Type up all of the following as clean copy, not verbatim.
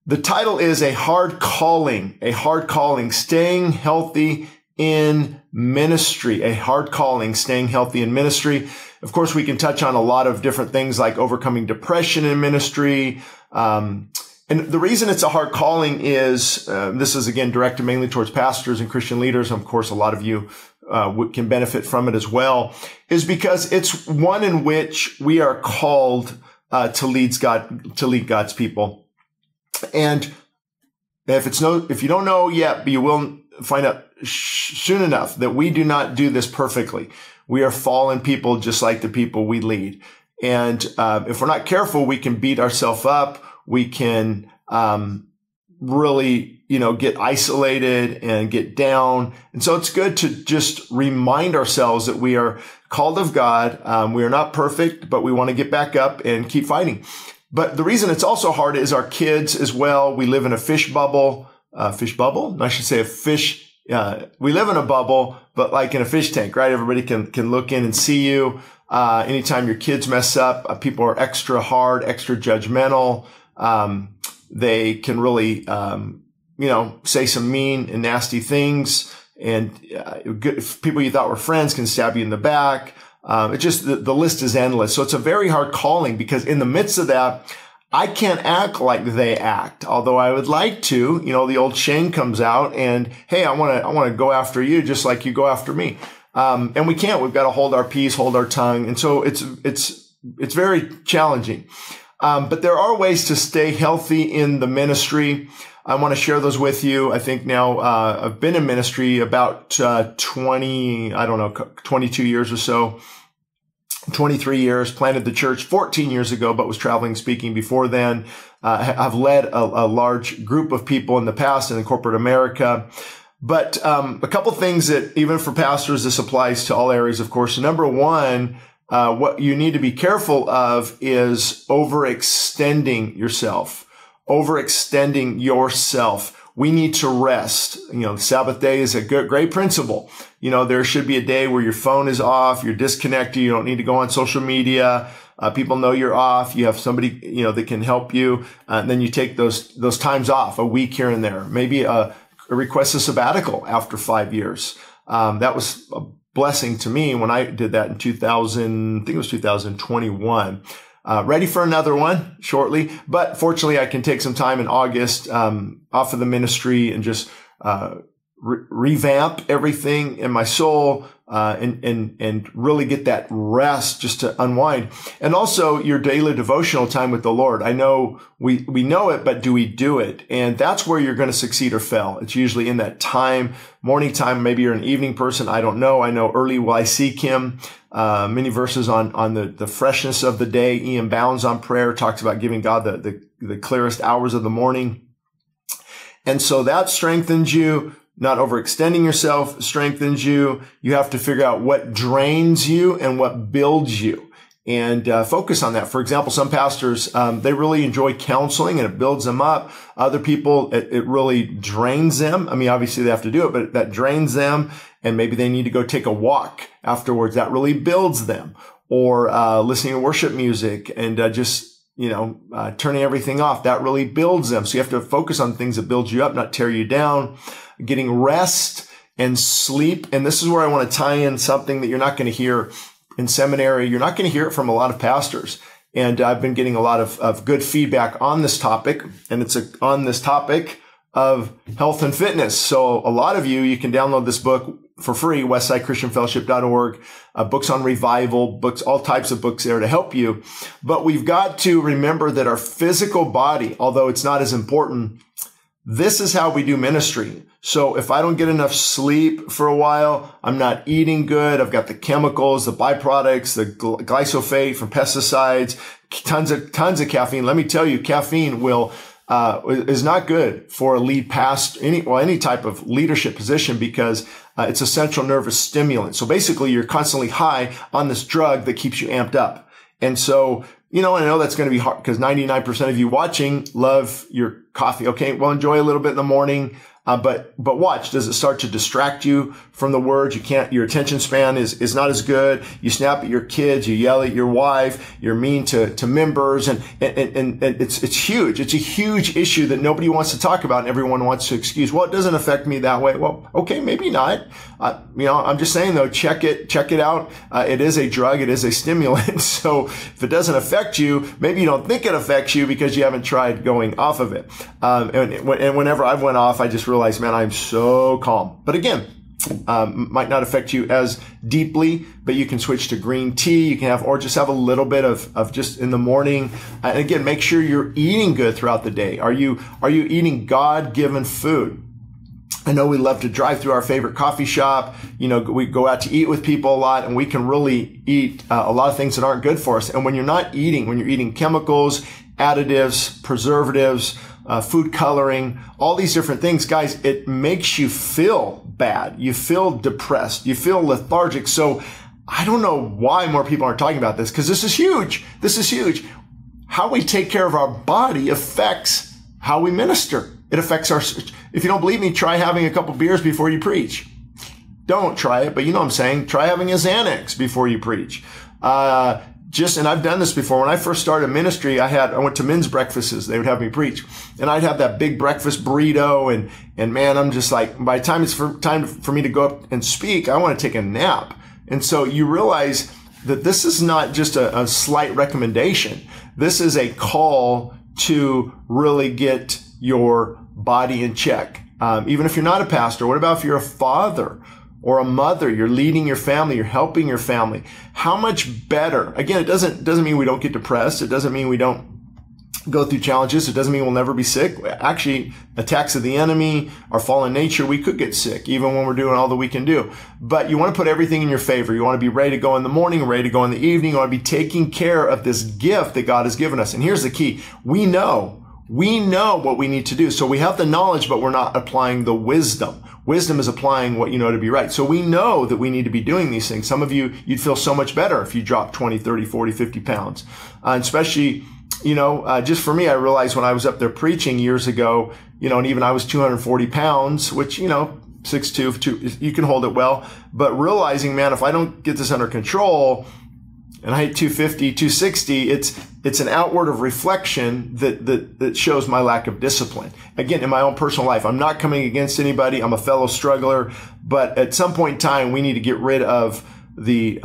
The title is A Hard Calling, Staying Healthy in Ministry, a hard calling, staying healthy in ministry. Of course, we can touch on a lot of different things like overcoming depression in ministry. And the reason it's a hard calling is, this is again directed mainly towards pastors and Christian leaders. Of course, a lot of you can benefit from it as well, is because it's one in which we are called to lead God's people. And if you don't know yet, but you will find out soon enough that we do not do this perfectly. We are fallen people just like the people we lead. And if we're not careful, we can beat ourselves up. We can really, get isolated and get down. And so it's good to just remind ourselves that we are called of God. We are not perfect, but we want to get back up and keep fighting. But the reason it's also hard is our kids as well. We live in a fish bubble. I should say a fish. We live in a bubble, but like in a fish tank, right? Everybody can look in and see you. Anytime your kids mess up, people are extra hard, extra judgmental. They can really, say some mean and nasty things. And people you thought were friends can stab you in the back. It just, the list is endless. So it's a very hard calling because in the midst of that, I can't act like they act, although I would like to. The old Shane comes out and, hey, I want to go after you just like you go after me. And we can't. We've got to hold our peace, hold our tongue. And so it's very challenging. But there are ways to stay healthy in the ministry. I want to share those with you. I think now, I've been in ministry about, 22 years or so. 23 years, planted the church 14 years ago, but was traveling speaking before then. I've led a large group of people in the past in corporate America. But a couple things that even for pastors, this applies to all areas, of course. Number one, what you need to be careful of is overextending yourself. We need to rest. The Sabbath day is a great principle. There should be a day where your phone is off, you're disconnected, you don't need to go on social media. People know you're off. You have somebody, that can help you. And then you take those times off, a week here and there. Maybe request a sabbatical after 5 years. That was a blessing to me when I did that in 2021. Ready for another one shortly, but fortunately I can take some time in August, off of the ministry and just, revamp everything in my soul, and really get that rest just to unwind. And also your daily devotional time with the Lord. I know we know it, but do we do it? And that's where you're going to succeed or fail. It's usually in that time, morning time. Maybe you're an evening person. I don't know. I know early will I seek him. Many verses on the freshness of the day. Ian Bounds on prayer talks about giving God the clearest hours of the morning. And so that strengthens you. Not overextending yourself strengthens you. You have to figure out what drains you and what builds you, and focus on that. For example, some pastors, they really enjoy counseling and it builds them up. Other people, it really drains them. I mean, obviously they have to do it, but that drains them, and maybe they need to go take a walk afterwards. That really builds them. Or listening to worship music and turning everything off. That really builds them. So you have to focus on things that build you up, not tear you down. Getting rest and sleep. And this is where I want to tie in something that you're not going to hear in seminary. You're not going to hear it from a lot of pastors. And I've been getting a lot of good feedback on this topic. And it's on this topic of health and fitness. So a lot of you can download this book for free, westsidechristianfellowship.org, books on revival, books, all types of books there to help you. But we've got to remember that our physical body, although it's not as important, this is how we do ministry. So if I don't get enough sleep for a while, I'm not eating good. I've got the chemicals, the byproducts, the glyphosate from pesticides, tons of caffeine. Let me tell you, caffeine is not good for a lead past any type of leadership position because it's a central nervous stimulant. So basically you're constantly high on this drug that keeps you amped up. And so, I know that's going to be hard because 99% of you watching love your coffee. Okay. Well, enjoy a little bit in the morning. But watch, does it start to distract you from the word? Your attention span is not as good. You snap at your kids, you yell at your wife, you're mean to members, and it's huge. It's a huge issue that nobody wants to talk about and everyone wants to excuse. Well, it doesn't affect me that way. Well, okay, maybe not. I'm just saying though, check it out. It is a drug. It is a stimulant. So if it doesn't affect you, maybe you don't think it affects you because you haven't tried going off of it. And whenever I went off, I just realized, man, I'm so calm. But again, might not affect you as deeply, but you can switch to green tea. You can have, or just have a little bit of just in the morning. And again, make sure you're eating good throughout the day. Are you eating God-given food? I know we love to drive through our favorite coffee shop. We go out to eat with people a lot, and we can really eat a lot of things that aren't good for us. And when you're eating chemicals, additives, preservatives, food coloring, all these different things, guys, it makes you feel bad. You feel depressed. You feel lethargic. So I don't know why more people aren't talking about this, because this is huge. This is huge. How we take care of our body affects how we minister. It affects if you don't believe me, try having a couple beers before you preach. Don't try it, but you know what I'm saying. Try having a Xanax before you preach. And I've done this before. When I first started ministry, I went to men's breakfasts. They would have me preach, and I'd have that big breakfast burrito, and man, I'm just like, by the time it's time for me to go up and speak, I want to take a nap. And so you realize that this is not just a slight recommendation. This is a call to really get your body in check. Even if you're not a pastor, what about if you're a father or a mother? You're leading your family, you're helping your family. How much better? Again, it doesn't mean we don't get depressed. It doesn't mean we don't go through challenges. It doesn't mean we'll never be sick. Actually, attacks of the enemy, our fallen nature, we could get sick even when we're doing all that we can do. But you want to put everything in your favor. You want to be ready to go in the morning, ready to go in the evening. You want to be taking care of this gift that God has given us. And here's the key. We know what we need to do. So we have the knowledge, but we're not applying the wisdom. Wisdom is applying what you know to be right. So we know that we need to be doing these things. Some of you'd feel so much better if you dropped 20, 30, 40, 50 pounds. And especially, just for me, I realized when I was up there preaching years ago, and even I was 240 pounds, which, 6'2", you can hold it well. But realizing, man, if I don't get this under control, and I hit 250, 260, it's an outward of reflection that shows my lack of discipline. Again, in my own personal life, I'm not coming against anybody. I'm a fellow struggler, but at some point in time, we need to get rid of the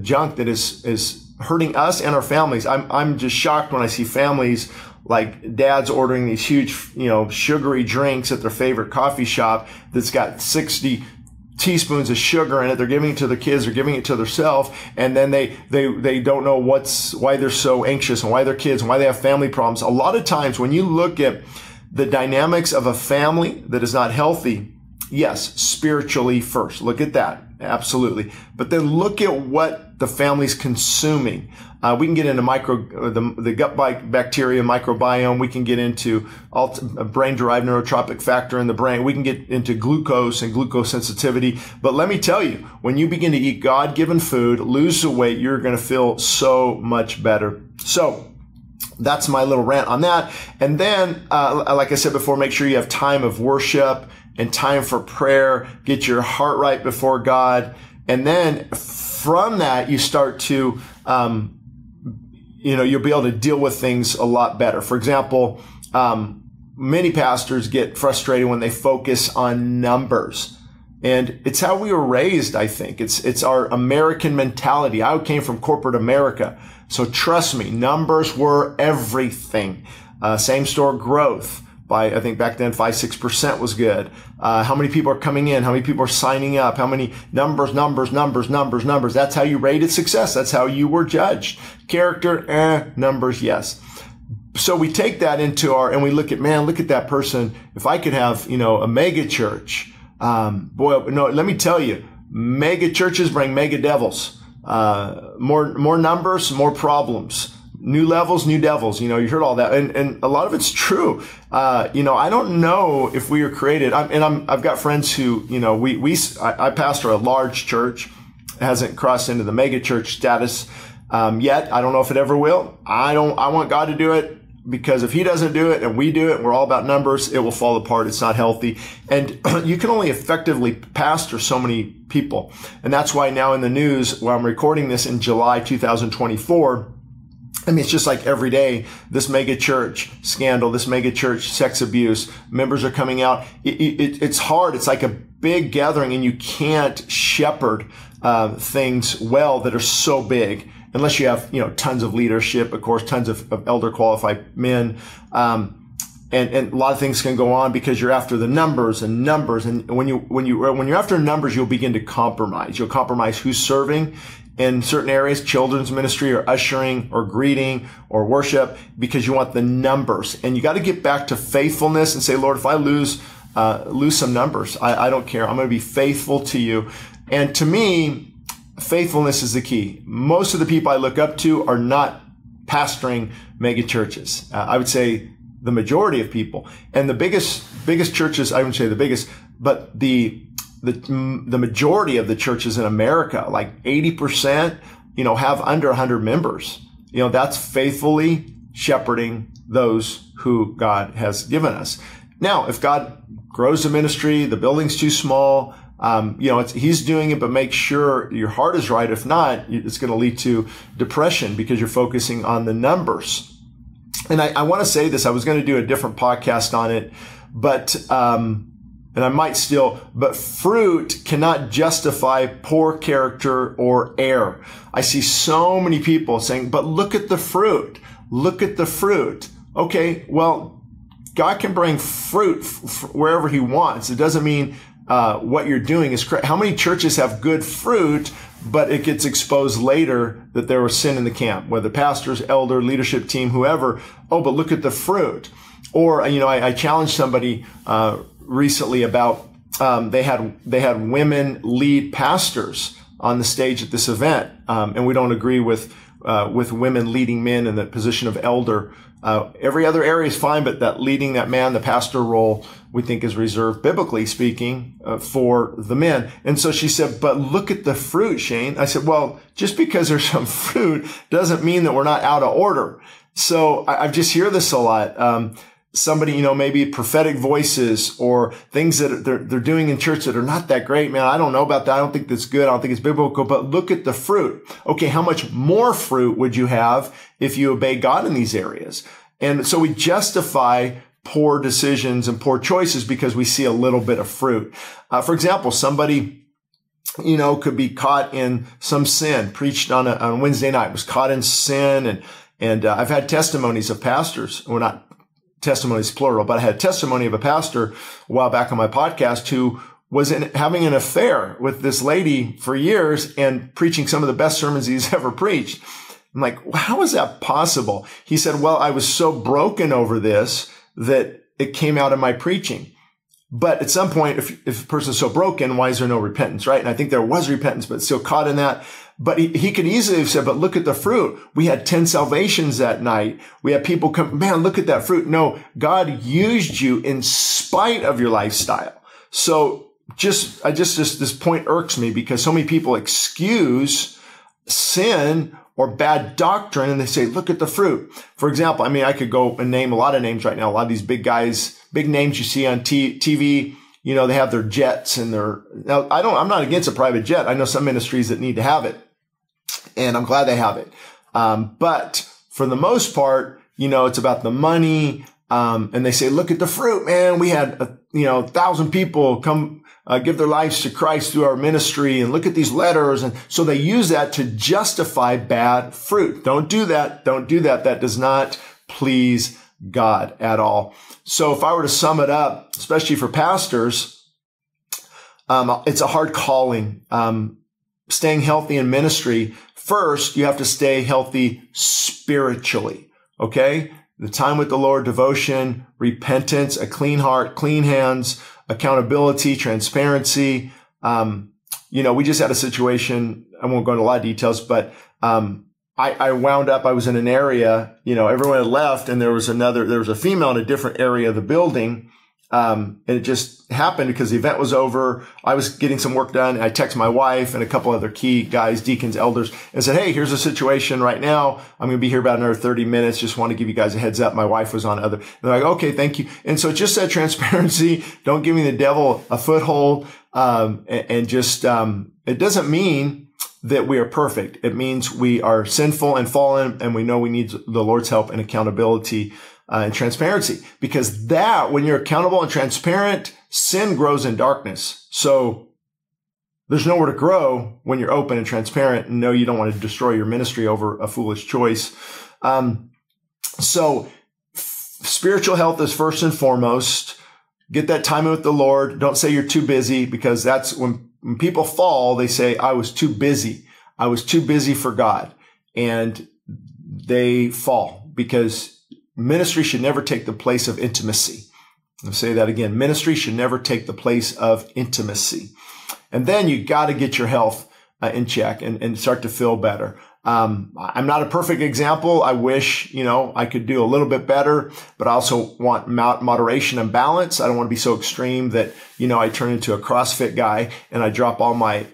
junk that is hurting us and our families. I'm just shocked when I see families like dads ordering these huge, sugary drinks at their favorite coffee shop that's got 60 teaspoons of sugar in it. They're giving it to their kids, they're giving it to themselves, and then they don't know why they're so anxious and why their kids and why they have family problems. A lot of times when you look at the dynamics of a family that is not healthy, yes, spiritually first. Look at that. Absolutely. But then look at what the family's consuming. We can get into the gut bacteria microbiome. We can get into brain-derived neurotropic factor in the brain. We can get into glucose and glucose sensitivity. But let me tell you, when you begin to eat God-given food, lose the weight, you're going to feel so much better. So that's my little rant on that. And then, like I said before, make sure you have time of worship and time for prayer. Get your heart right before God. And then from that, you start to, you'll be able to deal with things a lot better. For example, many pastors get frustrated when they focus on numbers. And it's how we were raised, I think. It's our American mentality. I came from corporate America. So trust me, numbers were everything. Same store growth. I think back then 5-6% was good. How many people are coming in? How many people are signing up? How many numbers? That's how you rated success. That's how you were judged. Character, numbers, yes. So we take that and we look at that person. If I could have, a mega church, let me tell you, mega churches bring mega devils. More numbers, more problems. New levels, new devils. You heard all that. And a lot of it's true. I don't know if we were created. I've got friends who, I pastor a large church. It hasn't crossed into the mega church status, yet. I don't know if it ever will. I want God to do it. because if he doesn't do it and we do it and we're all about numbers, it will fall apart. It's not healthy. And you can only effectively pastor so many people. And that's why now in the news, while I'm recording this in July 2024, I mean, it's just like every day, this mega church scandal, this mega church sex abuse, members are coming out. It's hard. It's like a big gathering, and you can't shepherd things well that are so big unless you have, tons of leadership, of course, tons of elder qualified men. And a lot of things can go on because you're after the numbers. And when you're after numbers, you'll begin to compromise. You'll compromise who's serving in certain areas, children's ministry or ushering or greeting or worship, because you want the numbers. And you got to get back to faithfulness and say, Lord, if I lose some numbers, I don't care. I'm going to be faithful to you. And to me, faithfulness is the key. Most of the people I look up to are not pastoring mega churches. I would say the majority of people. And the biggest churches, I wouldn't say the biggest, but the majority of the churches in America, like 80%, have under 100 members. That's faithfully shepherding those who God has given us. Now, if God grows the ministry, the building's too small, he's doing it, but make sure your heart is right. If not, it's going to lead to depression because you're focusing on the numbers. And I want to say this, I was going to do a different podcast on it, but fruit cannot justify poor character or error. I see so many people saying, but look at the fruit. Look at the fruit. Okay, well, God can bring fruit wherever he wants. It doesn't mean what you're doing is correct. How many churches have good fruit, but it gets exposed later that there was sin in the camp, whether pastors, elder, leadership team, whoever. Oh, but look at the fruit. Or, I challenged somebody recently about they had women lead pastors on the stage at this event, and we don't agree with women leading men in the position of elder. Every other area is fine, but that leading that man, the pastor role, we think is reserved, biblically speaking, for the men. And so she said, but look at the fruit, Shane. I said, well, just because there's some fruit doesn't mean that we're not out of order. So I just hear this a lot. Somebody, maybe prophetic voices or things that they're doing in church that are not that great. Man, I don't know about that. I don't think that's good. I don't think it's biblical, but look at the fruit. Okay. How much more fruit would you have if you obey God in these areas? And so we justify poor decisions and poor choices because we see a little bit of fruit. For example, somebody, could be caught in some sin, preached on a Wednesday night, was caught in sin. And I've had testimonies of pastors, well, not testimonies plural, but I had a testimony of a pastor a while back on my podcast who was having an affair with this lady for years and preaching some of the best sermons he's ever preached. I'm like, well, how is that possible? He said, well, I was so broken over this that it came out in my preaching. But at some point, if a person's so broken, why is there no repentance, right? And I think there was repentance, but still caught in that. But he could easily have said, but look at the fruit. We had 10 salvations that night. We had people come, man, look at that fruit. No, God used you in spite of your lifestyle. So this point irks me because so many people excuse sin or bad doctrine and they say, look at the fruit. For example, I could go and name a lot of names right now. A lot of these big guys, big names you see on TV, they have their jets and now I'm not against a private jet. I know some ministries that need to have it. And I'm glad they have it. But for the most part, it's about the money. And they say, look at the fruit, man. We had, 1,000 people come, give their lives to Christ through our ministry and look at these letters. And so they use that to justify bad fruit. Don't do that. Don't do that. That does not please God at all. So if I were to sum it up, especially for pastors, it's a hard calling. Staying healthy in ministry. First, you have to stay healthy spiritually. Okay. The time with the Lord, devotion, repentance, a clean heart, clean hands, accountability, transparency. We just had a situation. I won't go into a lot of details, but, I wound up, I was in an area, everyone had left and there was a female in a different area of the building. And it just happened because the event was over. I was getting some work done. I texted my wife and a couple other key guys, deacons, elders, and said, hey, here's the situation right now. I'm going to be here about another 30 minutes. Just want to give you guys a heads up. My wife was on other. They're like, okay, thank you. And so just that transparency, don't give me the devil a foothold. It doesn't mean that we are perfect. It means we are sinful and fallen, and we know we need the Lord's help and accountability and transparency, because that, when you're accountable and transparent, sin grows in darkness. So there's nowhere to grow when you're open and transparent, and no, you don't want to destroy your ministry over a foolish choice. So spiritual health is first and foremost. Get that time with the Lord. Don't say you're too busy, because that's when people fall, they say, I was too busy. I was too busy for God. And they fall, because ministry should never take the place of intimacy. I'll say that again. Ministry should never take the place of intimacy. And then you got to get your health in check and start to feel better. I'm not a perfect example. I wish, I could do a little bit better, but I also want moderation and balance. I don't want to be so extreme that, I turn into a CrossFit guy and I drop all my,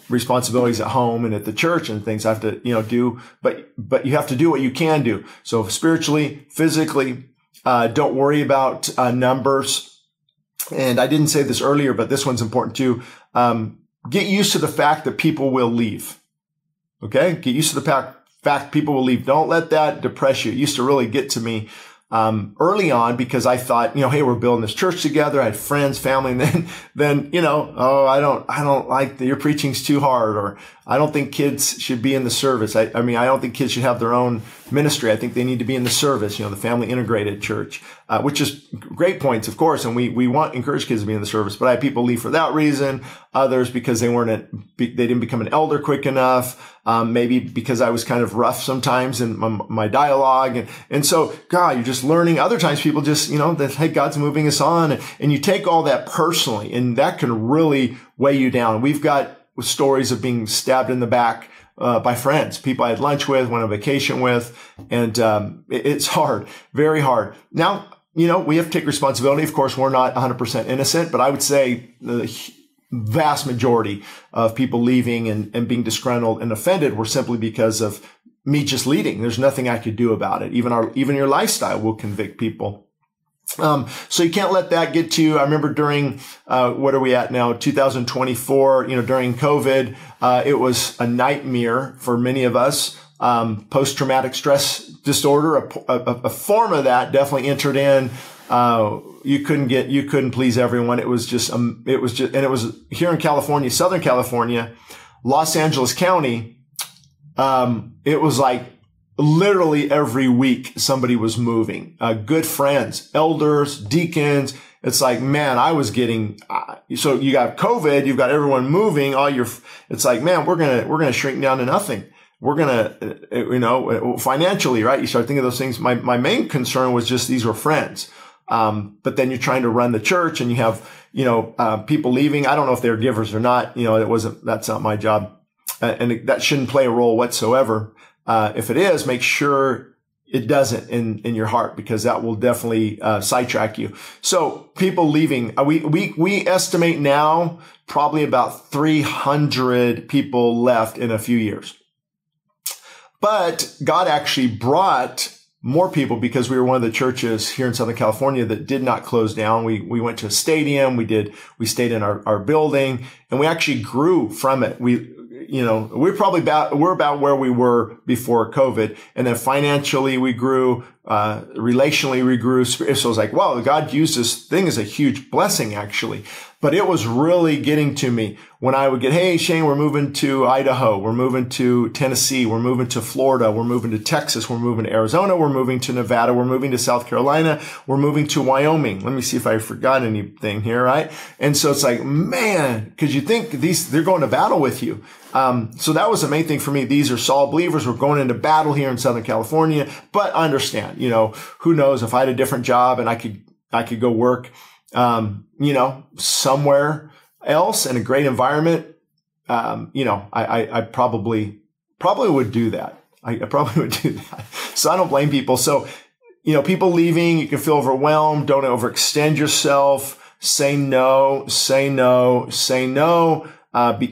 responsibilities at home and at the church and things I have to, do, but you have to do what you can do. So spiritually, physically, don't worry about numbers. And I didn't say this earlier, but this one's important too. Get used to the fact that people will leave. Okay. Get used to the fact people will leave. Don't let that depress you. It used to really get to me, early on, because I thought, hey, we're building this church together. I had friends, family, and then, I don't like that your preaching's too hard, or I don't think kids should be in the service. I don't think kids should have their own ministry. I think they need to be in the service, the family integrated church, which is great points, of course. And we encourage kids to be in the service, but I had people leave for that reason. Others because they didn't become an elder quick enough. Maybe because I was kind of rough sometimes in my dialogue. And so, God, you're just learning. Other times people just, that, hey, God's moving us on. And you take all that personally, and that can really weigh you down. We've got stories of being stabbed in the back by friends, people I had lunch with, went on vacation with. And it's hard, very hard. Now, we have to take responsibility. Of course, we're not 100% innocent, but I would say the vast majority of people leaving and being disgruntled and offended were simply because of me just leading. There's nothing I could do about it. Even your lifestyle will convict people. So you can't let that get to you. I remember during, what are we at now? 2024, during COVID, it was a nightmare for many of us. Post-traumatic stress disorder, a form of that definitely entered in. You couldn't please everyone. It was and it was here in California, Southern California, Los Angeles County. It was like literally every week somebody was moving, good friends, elders, deacons. It's like, man, I was getting, so you got COVID, you've got everyone moving, it's like, man, we're going to shrink down to nothing. We're going to, financially, right? You start thinking of those things. My main concern was just these were friends. But then you're trying to run the church and you have, people leaving. I don't know if they're givers or not. That's not my job. And that shouldn't play a role whatsoever. If it is, make sure it doesn't in your heart, because that will definitely, sidetrack you. So people leaving, we estimate now probably about 300 people left in a few years. But God actually brought more people because we were one of the churches here in Southern California that did not close down. We went to a stadium. We stayed in our building, and we actually grew from it. We're about where we were before COVID. And then financially we grew, relationally we grew. So it was like, wow, God used this thing as a huge blessing, actually. But it was really getting to me when I would get, hey, Shane, we're moving to Idaho. We're moving to Tennessee. We're moving to Florida. We're moving to Texas. We're moving to Arizona. We're moving to Nevada. We're moving to South Carolina. We're moving to Wyoming. Let me see if I forgot anything here, right? And so it's like, man, because you think they're going to battle with you. So that was the main thing for me. These are solid believers. We're going into battle here in Southern California, but I understand, who knows if I had a different job and I could go work, somewhere else in a great environment. I probably would do that. I probably would do that. So I don't blame people. So, people leaving, you can feel overwhelmed. Don't overextend yourself. Say no, say no, say no, and be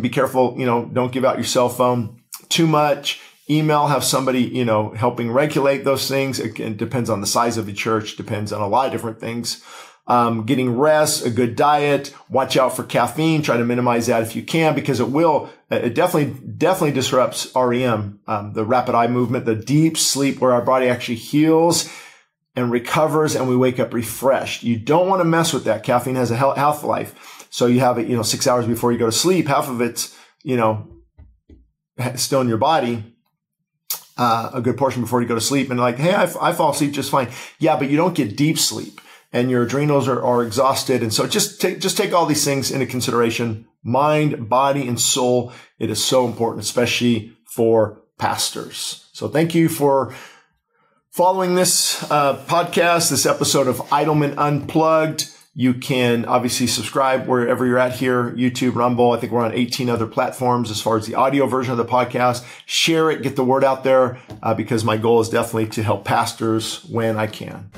careful, don't give out your cell phone too much. Email, have somebody, helping regulate those things. Again, depends on the size of the church, depends on a lot of different things. Getting rest, a good diet, watch out for caffeine, try to minimize that if you can, because it definitely disrupts REM, the rapid eye movement, the deep sleep where our body actually heals and recovers and we wake up refreshed. You don't want to mess with that. Caffeine has a half-life. So you have it, 6 hours before you go to sleep. Half of it's, still in your body. A good portion before you go to sleep, and hey, I fall asleep just fine. Yeah, but you don't get deep sleep and your adrenals are exhausted. And so just take all these things into consideration. Mind, body, and soul. It is so important, especially for pastors. So thank you for following this podcast, this episode of Idleman Unplugged. You can obviously subscribe wherever you're at here, YouTube, Rumble. I think we're on 18 other platforms as far as the audio version of the podcast. Share it, get the word out there, because my goal is definitely to help pastors when I can.